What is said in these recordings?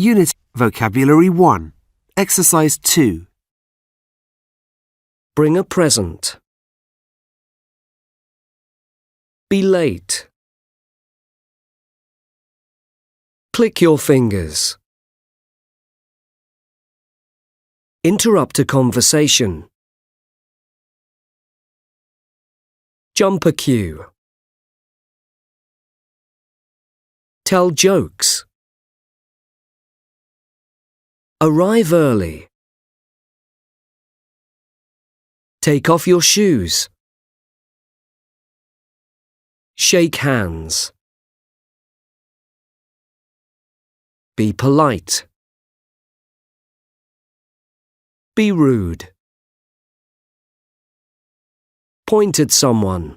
Unit Vocabulary 1. Exercise 2. Bring a present. Be late. Click your fingers. Interrupt a conversation. Jump a queue. Tell jokes. Arrive early. Take off your shoes. Shake hands. Be polite. Be rude. Point at someone.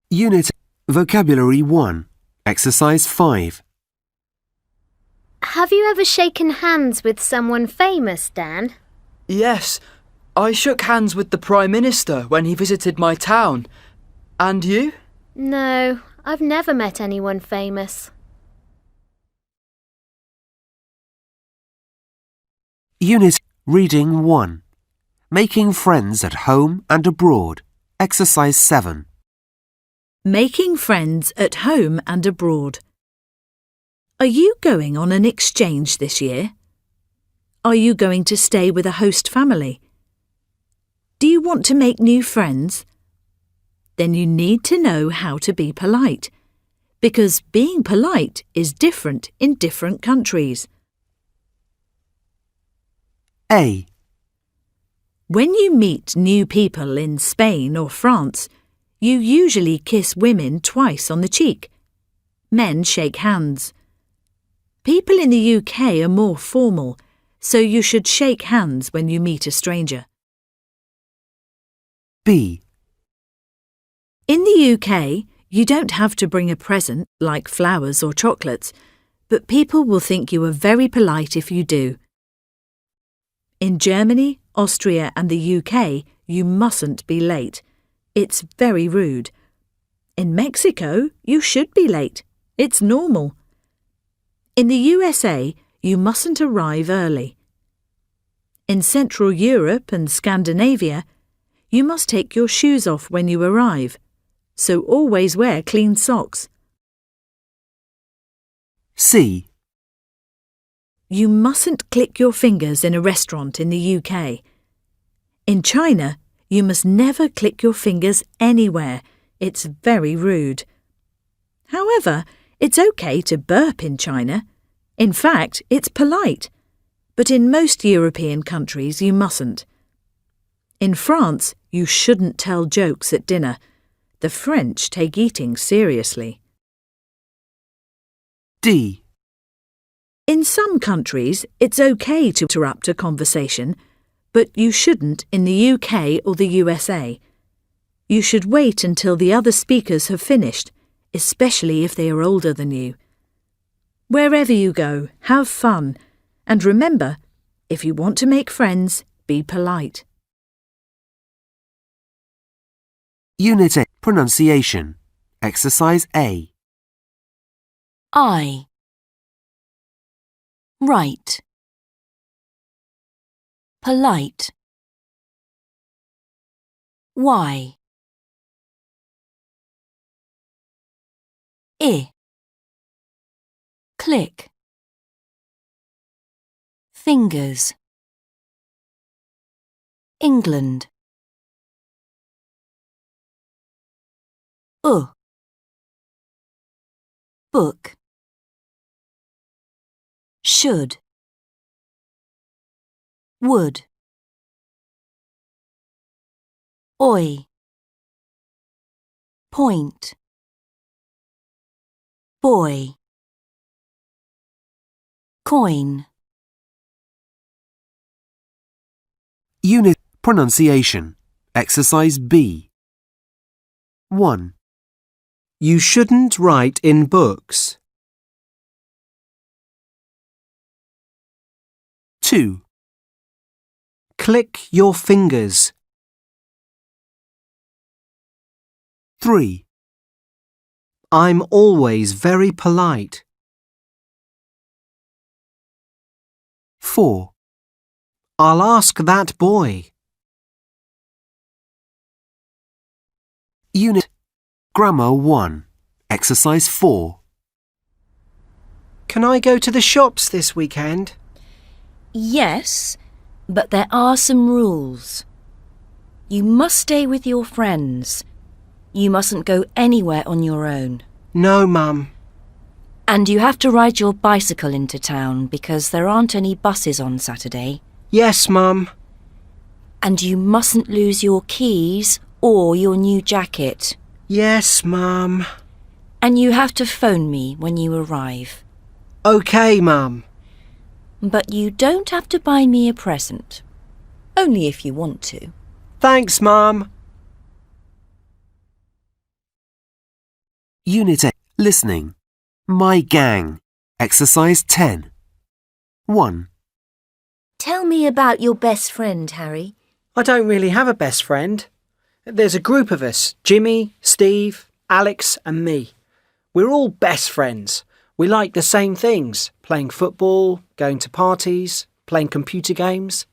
Unit Vocabulary 1. Exercise 5. Have you ever shaken hands with someone famous, Dan? Yes, I shook hands with the Prime Minister when he visited my town. And you? No, I've never met anyone famous. Unit Reading 1. Making friends at home and abroad. Exercise 7. Making friends at home and abroad. Are you going on an exchange this year? Are you going to stay with a host family? Do you want to make new friends? Then you need to know how to be polite, because being polite is different in different countries. A. When you meet new people in Spain or France, you usually kiss women twice on the cheek. Men shake hands. People in the UK are more formal, so you should shake hands when you meet a stranger. B. In the UK, you don't have to bring a present like flowers or chocolates, but people will think you are very polite if you do. In Germany, Austria and the UK, you mustn't be late. It's very rude. In Mexico, you should be late. It's normal. In the USA, you mustn't arrive early. In Central Europe and Scandinavia, you must take your shoes off when you arrive, so always wear clean socks. C. You mustn't click your fingers in a restaurant in the UK. In China, you must never click your fingers anywhere. It's very rude. However, it's okay to burp in China. In fact, it's polite. But in most European countries, you mustn't. In France, you shouldn't tell jokes at dinner. The French take eating seriously. D. In some countries, it's okay to interrupt a conversation, but you shouldn't in the UK or the USA. You should wait until the other speakers have finished, especially if they are older than you. Wherever you go, have fun, and remember, if you want to make friends, be polite. Unit A. Pronunciation. Exercise A. I. Right. Polite. Y. Click. Fingers. England. Book. Should. Would. Oi. Point. Boy. Coin. Unit Pronunciation. Exercise B. 1. You shouldn't write in books. 2. Click your fingers. 3. I'm always very polite. 4. I'll ask that boy. Unit Grammar 1. Exercise 4. Can I go to the shops this weekend? Yes, but there are some rules. You must stay with your friends. You mustn't go anywhere on your own. No, Mum. And you have to ride your bicycle into town because there aren't any buses on Saturday. Yes, Mum. And you mustn't lose your keys or your new jacket. Yes, Mum. And you have to phone me when you arrive. OK, Mum. But you don't have to buy me a present. Only if you want to. Thanks, Mum. Unit 8. Listening. My gang. Exercise 10. 1. Tell me about your best friend, Harry. I don't really have a best friend. There's a group of us, Jimmy, Steve, Alex and me. We're all best friends. We like the same things, playing football, going to parties, playing computer games.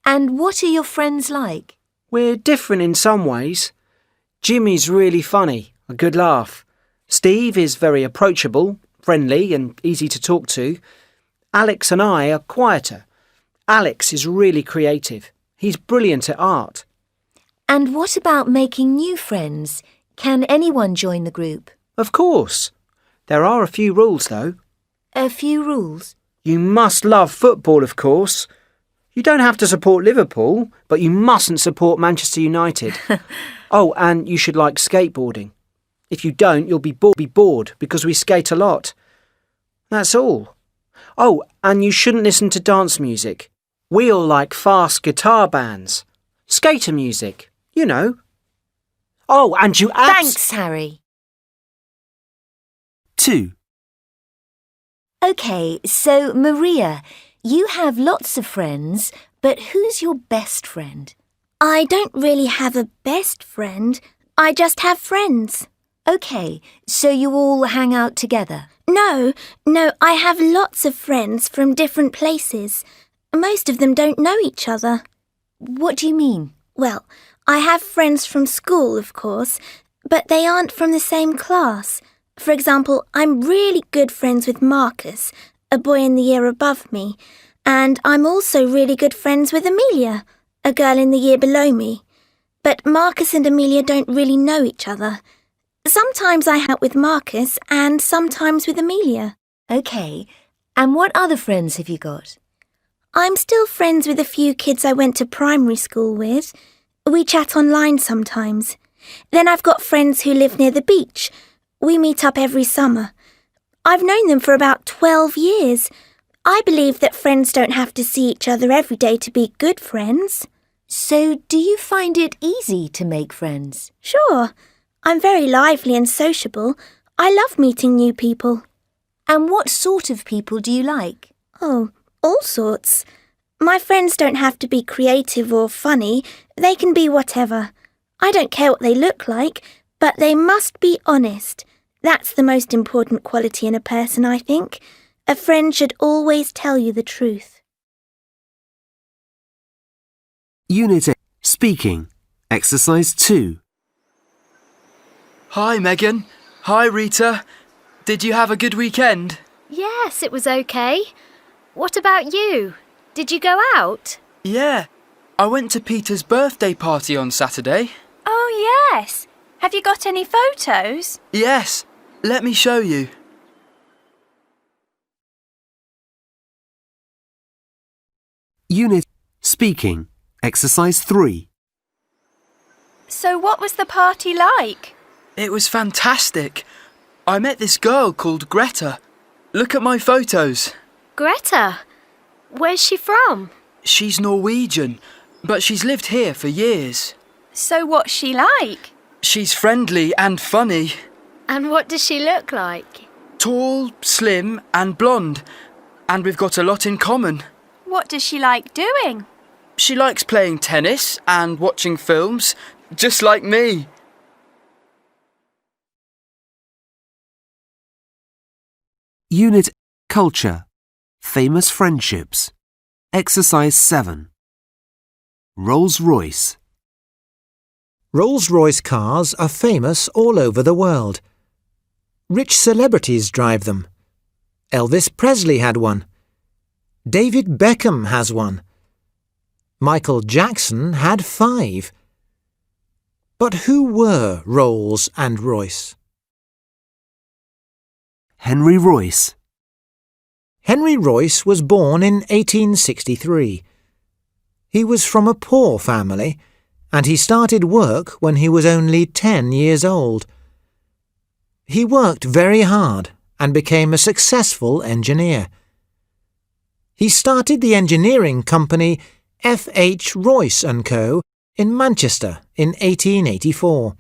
And what are your friends like? We're different in some ways. Jimmy's really funny, a good laugh. Steve is very approachable, friendly and easy to talk to. Alex and I are quieter. Alex is really creative. He's brilliant at art. And what about making new friends? Can anyone join the group? Of course. There are a few rules, though. A few rules. You must love football, of course. You don't have to support Liverpool, but you mustn't support Manchester United. Oh, and you should like skateboarding. If you don't, you'll be bored because we skate a lot. That's all. Oh, and you shouldn't listen to dance music. We all like fast guitar bands. Skater music, you know. Oh, and you Thanks, Harry. 2. OK, so Maria, you have lots of friends, but who's your best friend? I don't really have a best friend. I just have friends. OK, so you all hang out together? No, I have lots of friends from different places. Most of them don't know each other. What do you mean? Well, I have friends from school, of course, but they aren't from the same class. For example, I'm really good friends with Marcus, a boy in the year above me, and I'm also really good friends with Amelia, a girl in the year below me. But Marcus and Amelia don't really know each other. Sometimes I hang out with Marcus and sometimes with Amelia. OK, and what other friends have you got? I'm still friends with a few kids I went to primary school with. We chat online sometimes. Then I've got friends who live near the beach. We meet up every summer. I've known them for about 12 years. I believe that friends don't have to see each other every day to be good friends. So, do you find it easy to make friends? Sure. I'm very lively and sociable. I love meeting new people. And what sort of people do you like? Oh, all sorts. My friends don't have to be creative or funny. They can be whatever. I don't care what they look like, but they must be honest. That's the most important quality in a person, I think. A friend should always tell you the truth. Unit 8. Speaking. Exercise 2. Hi, Megan. Hi, Rita. Did you have a good weekend? Yes, it was okay. What about you? Did you go out? Yeah. I went to Peter's birthday party on Saturday. Oh, yes. Have you got any photos? Yes. Let me show you. Unit Speaking. Exercise 3. So what was the party like? It was fantastic. I met this girl called Greta. Look at my photos. Greta? Where's she from? She's Norwegian, but she's lived here for years. So what's she like? She's friendly and funny. And what does she look like? Tall, slim and blonde. And we've got a lot in common. What does she like doing? She likes playing tennis and watching films, just like me. Unit Culture. Famous friendships. Exercise 7. Rolls-Royce. Rolls-Royce cars are famous all over the world. Rich celebrities drive them. Elvis Presley had one. David Beckham has one. Michael Jackson had 5. But who were Rolls and Royce? Henry Royce. Henry Royce was born in 1863. He was from a poor family, and he started work when he was only 10 years old. He worked very hard and became a successful engineer. He started the engineering company F.H. Royce & Co. in Manchester in 1884.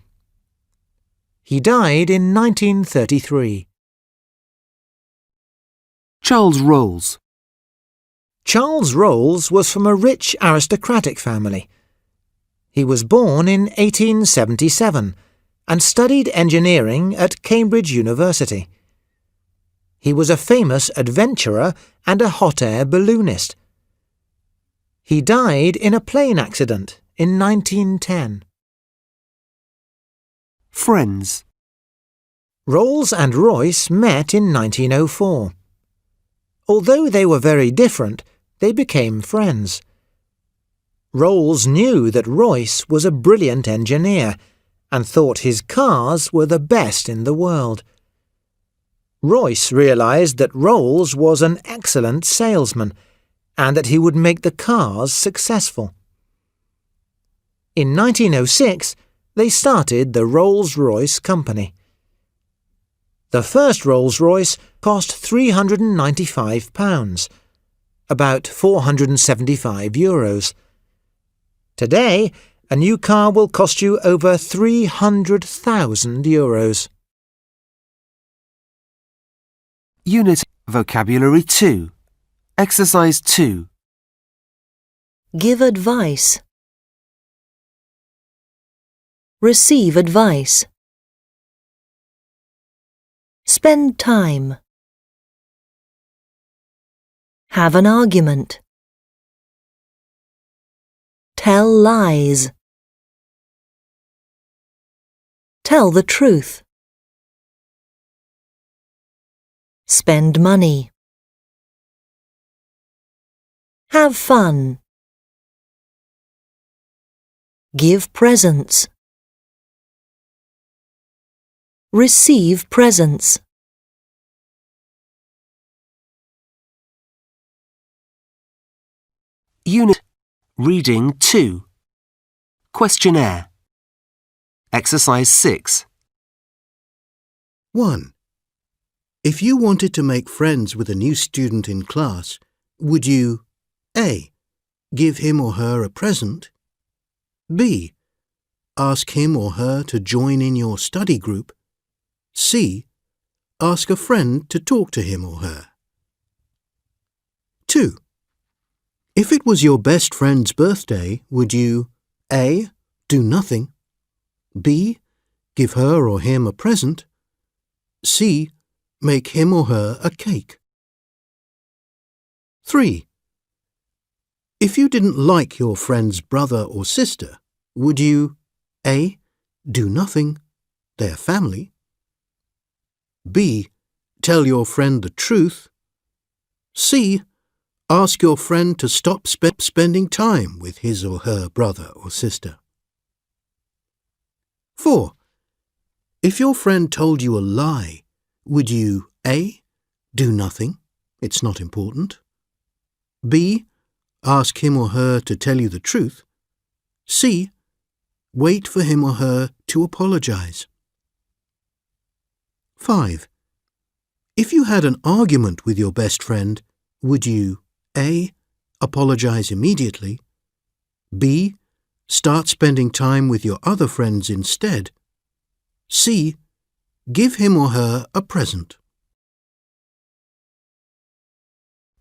He died in 1933. Charles Rolls. Charles Rolls was from a rich aristocratic family. He was born in 1877 and studied engineering at Cambridge University. He was a famous adventurer and a hot-air balloonist. He died in a plane accident in 1910. Friends. Rolls and Royce met in 1904. Although they were very different, they became friends. Rolls knew that Royce was a brilliant engineer and thought his cars were the best in the world. Royce realized that Rolls was an excellent salesman and that he would make the cars successful. In 1906, they started the Rolls-Royce Company. The first Rolls-Royce cost £395, about €475. Today, a new car will cost you over €300,000. Unit Vocabulary 2. Exercise 2. Give advice. Receive advice. Spend time. Have an argument. Tell lies. Tell the truth. Spend money. Have fun. Give presents. Receive presents. Unit Reading 2. Questionnaire. Exercise 6. 1. If you wanted to make friends with a new student in class, would you A. Give him or her a present, B. Ask him or her to join in your study group, C. Ask a friend to talk to him or her? 2. If it was your best friend's birthday, would you A. Do nothing, B. Give her or him a present, C. Make him or her a cake? 3. If you didn't like your friend's brother or sister, would you A. Do nothing, their family, B. Tell your friend the truth, C. Ask your friend to stop spending time with his or her brother or sister? 4. If your friend told you a lie, would you A. Do nothing, it's not important, B. Ask him or her to tell you the truth, C. Wait for him or her to apologize? 5. If you had an argument with your best friend, would you A. Apologize immediately, B. Start spending time with your other friends instead, C. Give him or her a present?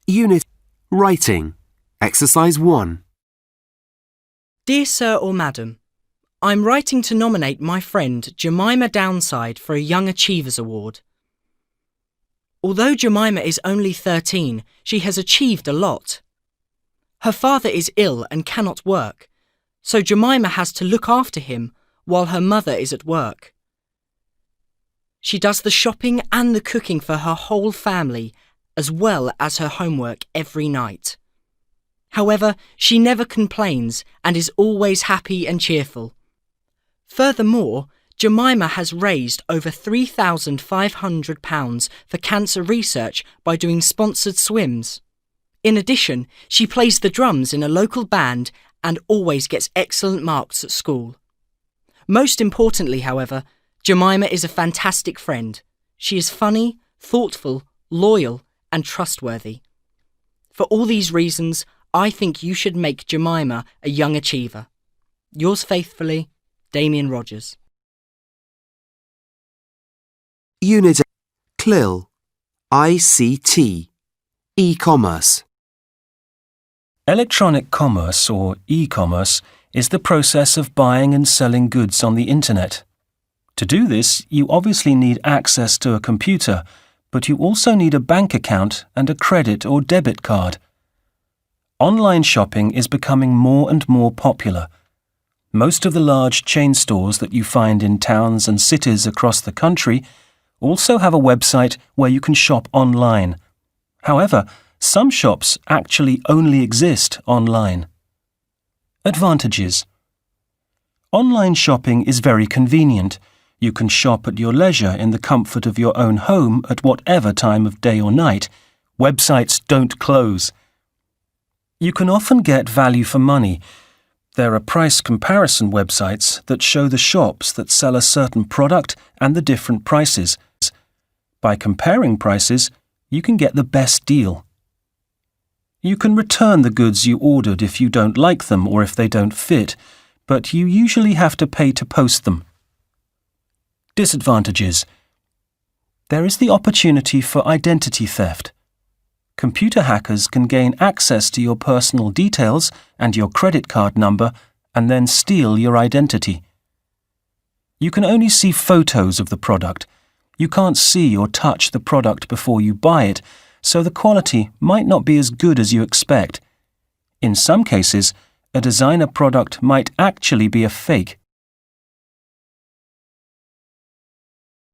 Unit Writing. Exercise 1. Dear Sir or Madam, I'm writing to nominate my friend Jemima Downside for a Young Achievers Award. Although Jemima is only 13, she has achieved a lot. Her father is ill and cannot work, so Jemima has to look after him while her mother is at work. She does the shopping and the cooking for her whole family, as well as her homework every night. However, she never complains and is always happy and cheerful. Furthermore, Jemima has raised over £3,500 for cancer research by doing sponsored swims. In addition, she plays the drums in a local band and always gets excellent marks at school. Most importantly, however, Jemima is a fantastic friend. She is funny, thoughtful, loyal, and trustworthy. For all these reasons, I think you should make Jemima a young achiever. Yours faithfully, Damien Rogers. Unit CLIL, ICT, e-commerce. Electronic commerce, or e-commerce, is the process of buying and selling goods on the internet. To do this, you obviously need access to a computer, but you also need a bank account and a credit or debit card. Online shopping is becoming more and more popular. Most of the large chain stores that you find in towns and cities across the country also have a website where you can shop online. However, some shops actually only exist online. Advantages. Online shopping is very convenient. You can shop at your leisure in the comfort of your own home at whatever time of day or night. Websites don't close. You can often get value for money. There are price comparison websites that show the shops that sell a certain product and the different prices. By comparing prices, you can get the best deal. You can return the goods you ordered if you don't like them or if they don't fit, but you usually have to pay to post them. Disadvantages. There is the opportunity for identity theft. Computer hackers can gain access to your personal details and your credit card number and then steal your identity. You can only see photos of the product. You can't see or touch the product before you buy it, so the quality might not be as good as you expect. In some cases, a designer product might actually be a fake.